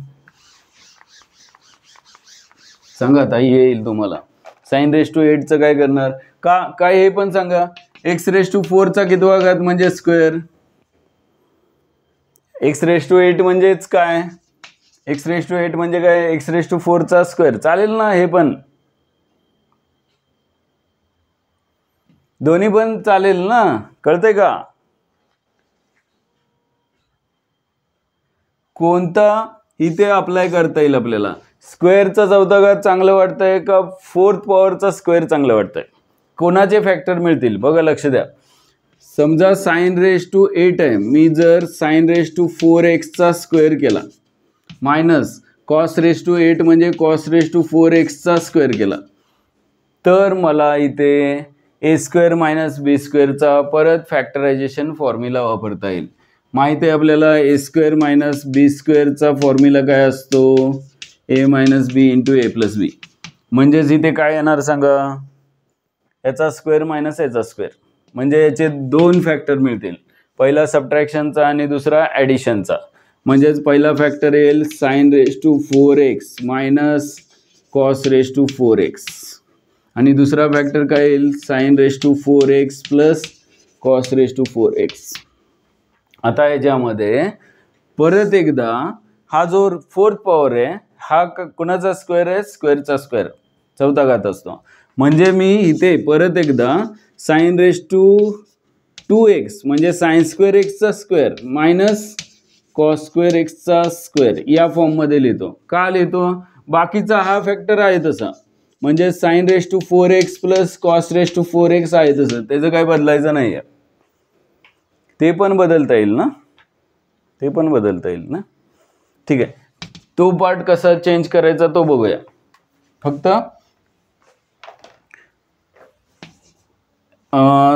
सांगा आता, येईल तुम्हाला. साइन रेस टू 8चं काय करणार? काय हे पण सांगा. एक्स रेस टू 4चा कितवा घात म्हणजे स्क्वेअर. एक्स रेस टू 8 म्हणजेच काय? एक्स रेस टू 8 म्हणजे काय? एक्स रेस टू 4चा स्क्वेअर. चालेल ना? हे पण दोन्ही पण चालेल ना? कळतंय का? कोणता इथे अप्लाय करता येईल आपल्याला? स्क्वेअरचा 4था घात चांगलं वाटतंय का 4th पॉवरचा स्क्वेअर चांगलं वाटतंय? कोणाचे फॅक्टर मिळतील बघा, लक्ष द्या. समजा साइन रेस टू 8 आहे, मी जर sine raise to 4x square केला मायनस कॉस रेस टू 8 म्हणजे cos raise to 4x square केला, तर मला इथे a स्क्वेअर मायनस बी स्क्वेअरचा परत फॅक्टरायझेशन फॉर्म्युला वापरता येईल. माहिती आहे आपल्याला a स्क्वेअर मायनस बी स्क्वेअरचा फॉर्म्युला काय असतो? a minus B into a plus B. म्हणजेच इथे काय येणार सांगा? याचा स्क्वेअर मायनस याचा स्क्वेअर. म्हणजे याचे 2 फॅक्टर मिळतील, पहिला सबट्रॅक्शनचा आणि दुसरा ॲडिशनचा. म्हणजेच पहिला फॅक्टर येईल sine raise to 4x minus cos raise to 4x आणि दुसरा फॅक्टर काय येईल? Sine raise to 4x plus cos raise to 4x. आता याच्यामध्ये परत एकदा हा जो 4th पॉवर आहे हा कुणाचा स्क्वेअर आहे? स्क्वेअरचा स्क्वेअर 4था घात असतो. म्हणजे मी इथे परत एकदा साइन रेस टू 2x म्हणजे साइन स्क्वेअर एक्सचा स्क्वेअर मायनस कॉस स्क्वेअर एक्सचा स्क्वेअर या फॉर्ममध्ये लिहितो. का लिहितो? बाकीचा हा फॅक्टर आहे तसा, म्हणजे sine raise to 4x plus cos raise to 4x आहे तसं, त्याचं काही बदलायचं नाही आहे. ते पण बदलता येईल ना? ते पण बदलता येईल ना? ठीक आहे, तो पार्ट कसा चेंज करायचा तो बघूया. फक्त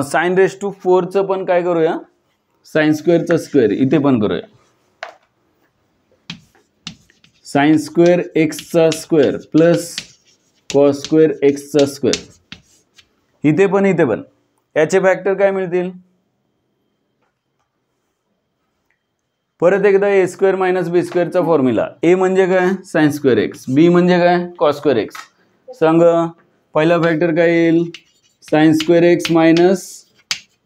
साइन रेस टू 4चं पण काय करूया? साइन स्क्वेअरचा स्क्वेअर इथे पण करूया. साइन स्क्वेअर एक्सचा स्क्वेअर प्लस कॉस स्क्वेअर एक्सचा स्क्वेअर इथे पण याचे फॅक्टर काय मिळतील? परत एकदा a स्क्वेअर मायनस बी स्क्वेअरचा फॉर्म्युला. a म्हणजे काय? Sine square x. b म्हणजे काय? Cos square x. सांग, पहिला फॅक्टर काय येईल? Sine square x minus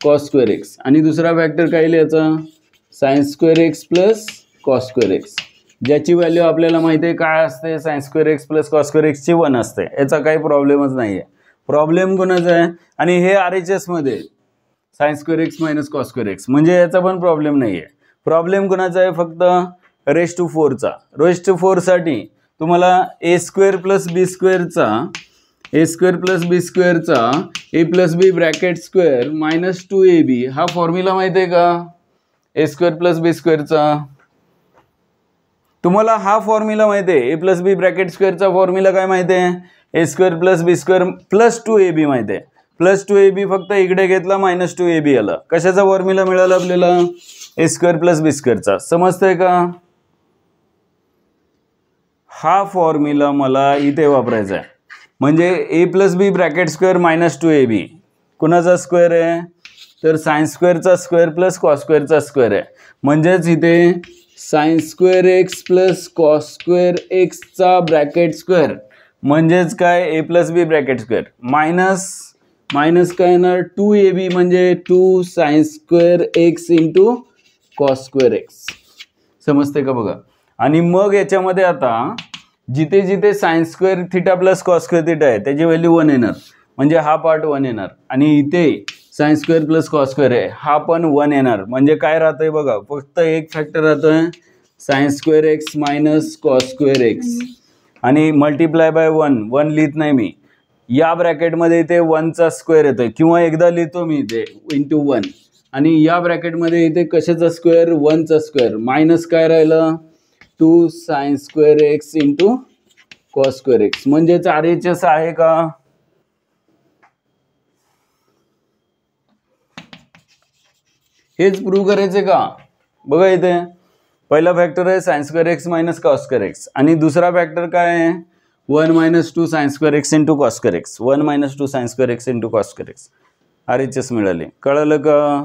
cos square x आणि दुसरा फॅक्टर काय येईल याचा? Sine square x plus cos square x, ज्याची व्हॅल्यू आपल्याला माहिती आहे काय असते? Sine square x plus cos square एक्सची 1 असते. याचा काही प्रॉब्लेमच नाही आहे. प्रॉब्लेम कोणाचा आहे? आणि हे RHS मध्ये sign square x minus cos square x म्हणजे याचा पण प्रॉब्लेम नाही आहे. प्रॉब्लेम कोणाचा आहे? फक्त रेस टू 4चा. रेस टू 4 साठी तुम्हाला a स्क्वेअर प्लस बी स्क्वेअरचा a plus B bracket square minus 2ab हा फॉर्म्युला माहिती आहे का? a स्क्वेअर प्लस बी स्क्वेअरचा. तुम्हाला हा फॉर्म्युला माहिती आहे? a प्लस बी ब्रॅकेट स्क्वेअरचा फॉर्म्युला काय माहिती आहे? a square plus B square plus 2ab माहिती आहे. प्लस 2ab फक्त इकडे घेतला मायनस 2ab आला. कशाचा फॉर्म्युला मिळाला आपल्याला? a square plus B स्क्वेअरचा. समजतंय का? हा फॉर्म्युला मला इथे वापरायचा आहे. म्हणजे a plus B bracket square minus 2ab कुणाचा स्क्वेअर आहे? तर साइन स्क्वेअरचा स्क्वेअर प्लस कॉस स्क्वेअरचा स्क्वेअर आहे. म्हणजेच इथे sine square x plus cos square एक्सचा ब्रॅकेट स्क्वेअर म्हणजेच काय? a plus B bracket square minus काय येणार? 2ab म्हणजे 2 sine square X into cos square X. समजते का बघा? आणि मग याच्यामध्ये आता जिथे जिथे sine square theta plus cos square theta आहे त्याची व्हॅल्यू 1 येणार. म्हणजे हा पार्ट 1 येणार आणि इथे sine square plus cos square आहे हा पण 1 येणार. म्हणजे काय राहतंय बघा, फक्त एक फॅक्टर राहतोय sign square x minus cos square x आणि मल्टिप्लाय बाय 1 लिहित नाही मी, या ब्रॅकेटमध्ये इथे 1चा स्क्वेअर येतोय किंवा एकदा लिहितो मी इथे इंटू 1 आणि या ब्रॅकेटमध्ये इथे कशाचा स्क्वेअर 1चा स्क्वेअर मायनस काय राहिलं 2 sine square X into cos square X. म्हणजेच RHS आहे का? हेच प्रूव्ह करायचे का? बघा इथे पहिला फॅक्टर आहे sine square x minus cos square x आणि दुसरा फॅक्टर काय आहे 1 minus 2 sine square X into cos square x. 1 minus 2 sine square X into cos square x. RHS मिळाले. कळलं का?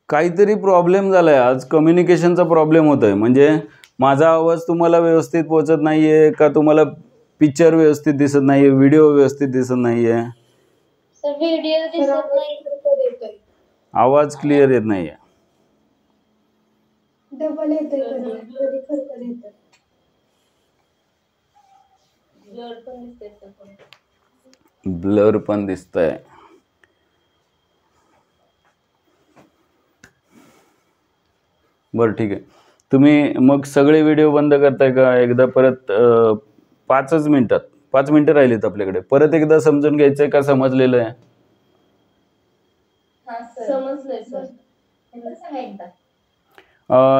काहीतरी प्रॉब्लेम झालाय आज, कम्युनिकेशनचा प्रॉब्लेम होतोय. म्हणजे माझा आवाज तुम्हाला व्यवस्थित पोहोचत नाहीये का, तुम्हाला पिक्चर व्यवस्थित दिसत नाहीये, व्हिडिओ व्यवस्थित दिसत नाहीये, व्हिडिओ दिसत नाही, आवाज क्लिअर येत नाहीये, डबल येतोय, कधी खरखर येतं, ब्लर पण दिसतंय. बरं ठीक आहे, तुम्ही मग सगळे व्हिडिओ बंद करताय का? एकदा परत 5 मिनिटं राहिलेत आपल्याकडे, परत एकदा समजून घ्यायचंय का समजलेलं आहे? समजलंय सर.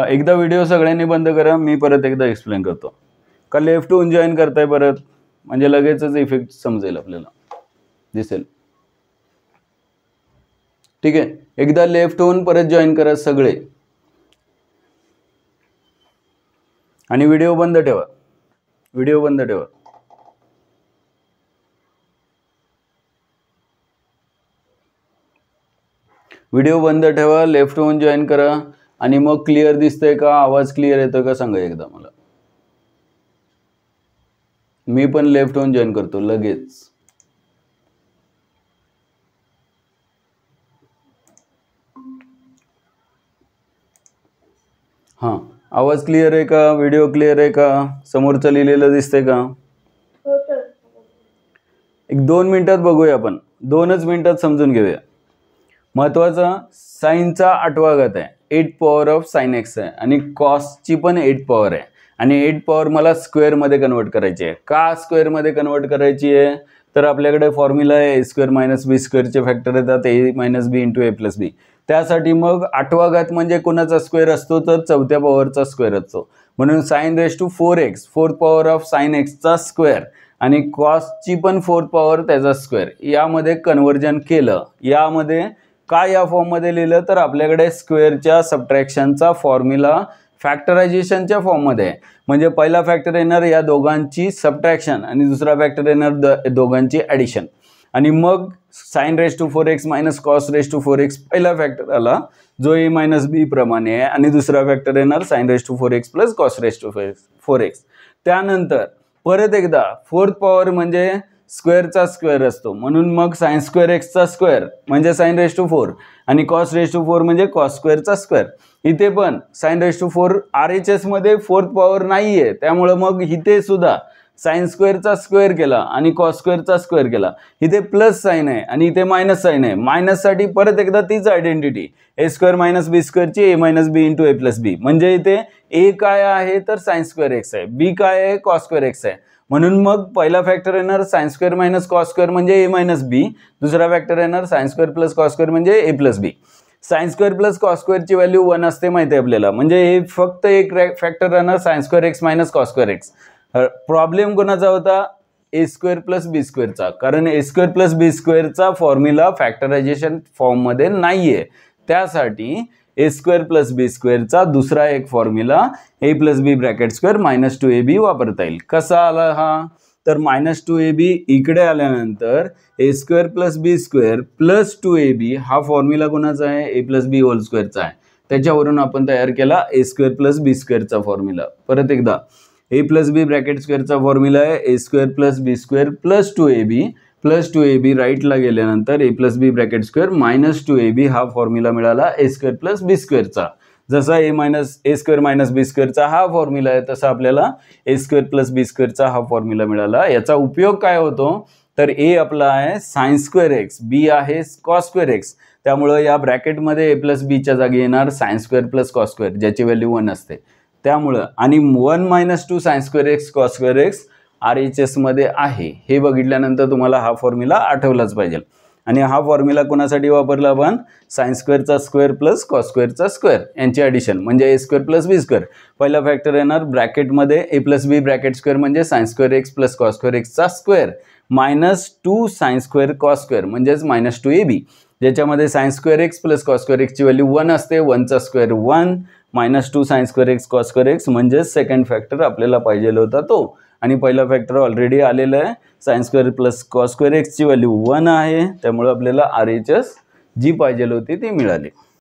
एकदा व्हिडिओ सगळ्यांनी बंद करा, मी परत एकदा एक्सप्लेन करतो. का लेफ्ट होऊन जॉईन करताय परत, म्हणजे लगेचच इफेक्ट समजेल आपल्याला, दिसेल. ठीक आहे, एकदा लेफ्ट होऊन परत जॉईन करा सगळे आणि व्हिडिओ बंद ठेवा. व्हिडिओ बंद ठेवा. व्हिडिओ बंद ठेवा, लेफ्ट होऊन जॉईन करा आणि मग क्लिअर दिसतंय का, आवाज क्लिअर येतोय का सांगा एकदा मला. मी पण लेफ्ट होऊन जॉईन करतो लगेच. हां, आवाज क्लिअर आहे का, व्हिडिओ क्लिअर आहे का, समोरचं लिहिलेलं दिसतंय का? एक 2 मिनिटात बघूया आपण, 2च मिनिटात समजून घेऊया. महत्वाचा साईनचा 8वा घात आहे, 8 पॉवर ऑफ साइन एक्स आहे आणि कॉसची पण 8 पॉवर आहे आणि 8 पॉवर मला स्क्वेअरमध्ये कन्वर्ट करायची आहे. का स्क्वेअरमध्ये कन्वर्ट करायची आहे? तर आपल्याकडे फॉर्म्युला आहे ए स्क्वेअर मायनस बी स्क्वेअरचे फॅक्टर येतात ए minus B into A plus बी. त्यासाठी मग 8वा घात म्हणजे कोणाचा स्क्वेअर असतो तर 4थ्या पॉवरचा स्क्वेअर असतो. म्हणून sine raise to 4x, 4th power of sine एक्सचा स्क्वेअर आणि कॉसची पण 4th पॉवर त्याचा स्क्वेअर, यामध्ये कन्वर्जन केलं. यामध्ये काय या फॉर्ममध्ये लिहिलं तर आपल्याकडे स्क्वेअरच्या सबट्रॅक्शनचा फॉर्म्युला फॅक्टरायझेशनच्या फॉर्ममध्ये आहे. म्हणजे पहिला फॅक्टर येणार या दोघांची सबट्रॅक्शन आणि दुसरा फॅक्टर येणार दोघांची ॲडिशन आणि मग sine raise to 4x minus cos raise to 4x पहिला फॅक्टर आला जो ए मायनस बी प्रमाणे आहे आणि दुसरा फॅक्टर येणार sine raise to 4x plus cos raise to 4x. त्यानंतर परत एकदा 4th पॉवर म्हणजे स्क्वेअरचा स्क्वेअर असतो, म्हणून मग साइन स्क्वेअर एक्सचा स्क्वेअर म्हणजे साइन रेस टू 4 आणि कॉस रेस टू 4 म्हणजे कॉस स्क्वेअरचा स्क्वेअर. इथे पण साइन रेस टू 4 RHS मध्ये 4th पॉवर नाहीये, त्यामुळे मग इथे सुद्धा साइन स्क्वेअरचा स्क्वेअर केला आणि कॉस स्क्वेअरचा स्क्वेअर केला. इथे प्लस साइन आहे आणि इथे मायनस साइन आहे. मायनससाठी परत एकदा तीच identity A square minus B स्क्वेअरची A minus B into A plus B. म्हणजे इथे ए काय आहे तर साइन स्क्वेअर एक्स आहे, बी काय आहे कॉस स्क्वेअर एक्स आहे. म्हणून मग पहिला फॅक्टर येणार sine square minus cos square म्हणजे ए मायनस बी, दुसरा फॅक्टर येणार sine square plus cos square म्हणजे A plus B. Sine square plus cos स्क्वेअरची व्हॅल्यू 1 असते माहिती आहे आपल्याला, म्हणजे हे फक्त एक फॅक्टर राहणार sign square x minus cos square x. Problem कोणाचा होता ए स्क्वेअर प्लस बी स्क्वेअरचा, कारण ए स्क्वेअर प्लस बी स्क्वेअरचा फॉर्म्युला फॅक्टरायझेशन फॉर्ममध्ये नाहीये. त्यासाठी ए स्क्वेअर प्लस बी स्क्वेअरचा दुसरा एक फॉर्म्युला ए plus B bracket square minus 2ab वापरता येईल. कसा आला हा तर मायनस 2ab इकडे आल्यानंतर ए square plus B square plus 2ab हा फॉर्म्युला कोणाचा आहे ए प्लस बी होल स्क्वेअरचा आहे. त्याच्यावरून आपण तयार केला ए स्क्वेअर प्लस बी स्क्वेअरचा फॉर्म्युला. परत एकदा ए प्लस बी ब्रॅकेट स्क्वेअरचा फॉर्म्युला आहे ए square plus B square plus 2ab राईटला गेल्यानंतर ए plus B bracket square minus 2ab हा फॉर्म्युला मिळाला ए स्क्वेअर प्लस बी स्क्वेअरचा. जसा ए स्क्वेअर मायनस बी स्क्वेअरचा हा फॉर्म्युला आहे तसा आपल्याला ए स्क्वेअर प्लस बी स्क्वेअरचा हा फॉर्म्युला मिळाला. याचा उपयोग काय होतो तर ए आपला आहे साइन स्क्वेअर एक्स, बी आहे कॉस स्क्वेअर एक्स, त्यामुळं या ब्रॅकेटमध्ये ए प्लस बीच्या जागी येणार sine square plus cos square ज्याची व्हॅल्यू 1 असते. त्यामुळं आणि 1 minus 2 sine square X cos square x RHS मध्ये आहे हे बघितल्यानंतर तुम्हाला हा फॉर्म्युला आठवलाच पाहिजे. आणि हा फॉर्म्युला कोणासाठी वापरला आपण साइन स्क्वेअरचा स्क्वेअर प्लस कॉस स्क्वेअरचा स्क्वेअर यांची ॲडिशन म्हणजे A square plus B square. पहिला फॅक्टर येणार ब्रॅकेटमध्ये A plus B bracket square म्हणजे sine square x plus cos square एक्सचा square minus 2 sine square cos square म्हणजेच मायनस 2ab, ज्याच्यामध्ये sine square x plus cos square एक्सची value 1 असते, 1चा square 1 minus 2 sine square X cos square X म्हणजेच second factor आपल्याला पाहिजे होता तो. आणि पहिला फॅक्टर ऑलरेडी आलेला आहे, sine square plus cos square एक्सची व्हॅल्यू 1 आहे, त्यामुळे आपल्याला RHS जी पाहिजे होती ती मिळाली.